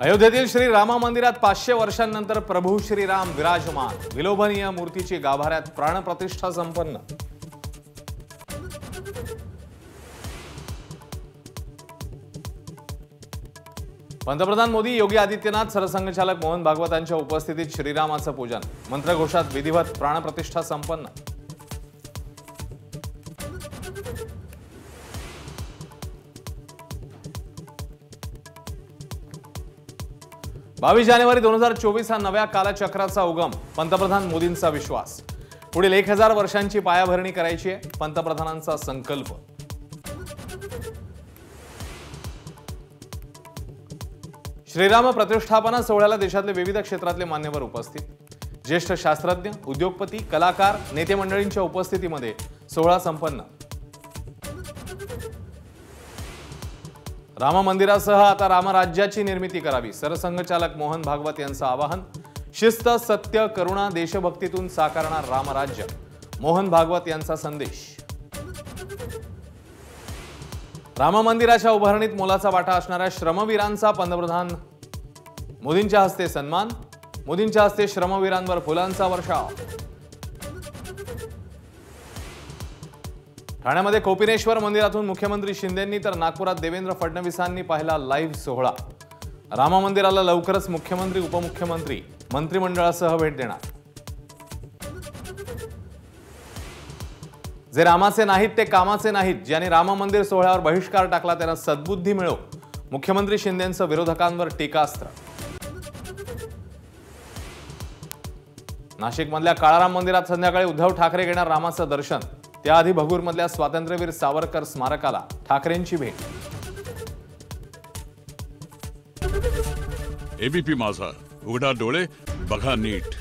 अयोध्येतील श्री राम मंदिरात 500 वर्षांनंतर प्रभू श्रीराम विराजमान। विलोभनीय मूर्तीची गाभाऱ्यात प्राणप्रतिष्ठा संपन्न। पंतप्रधान मोदी, योगी आदित्यनाथ, सरसंघचालक मोहन भागवतांच्या उपस्थितीत श्रीरामाचं पूजन। मंत्रघोषात विधिवत प्राणप्रतिष्ठा संपन्न। 22 जानेवारी 2024 हा नव्या कालचक्राचा उगम। पंतप्रधान मोदींचा विश्वास। पुढील 1000 वर्षांची पायाभरणी करायची आहे, पंतप्रधानांचा संकल्प। श्रीराम प्रतिष्ठापना सोहळ्याला देशातले विविध क्षेत्रातले मान्यवर उपस्थित। ज्येष्ठ शास्त्रज्ञ, उद्योगपती, कलाकार, नेते मंडळींच्या उपस्थितीमध्ये सोहळा संपन्न। राम मंदिरासह आता रामराज्याची निर्मिती करावी, सरसंघचालक मोहन भागवत यांचं आवाहन। शिस्त, सत्य, करुणा, देशभक्तीतून साकारणार रामराज्य, मोहन भागवत यांचा संदेश। राम मंदिराच्या उभारणीत मोलाचा वाटा असणाऱ्या श्रमवीरांचा पंतप्रधान मोदींच्या हस्ते सन्मान। मोदींच्या हस्ते श्रमवीरांवर फुलांचा वर्षाव। ठाण्यामध्ये कोपिनेश्वर मंदिरातून मुख्यमंत्री शिंदेंनी तर नागपुरात देवेंद्र फडणवीसांनी पाहिला लाईव्ह सोहळा। राम मंदिराला लवकरच मुख्यमंत्री, उपमुख्यमंत्री, मंत्रिमंडळासह भेट देणार। जे रामाचे नाहीत ते कामाचे नाहीत। ज्यांनी राम मंदिर सोहळ्यावर बहिष्कार टाकला त्यांना सद्बुद्धी मिळो, मुख्यमंत्री शिंदेंचं विरोधकांवर टीकास्त्र। नाशिकमधल्या काळाराम मंदिरात संध्याकाळी उद्धव ठाकरे घेणार रामाचं दर्शन। त्याआधी भगूरमधल्या स्वातंत्र्यवीर सावरकर स्मारकाला ठाकरेंची भेट। एबीपी माझा, उघडा डोळे बघा नीट।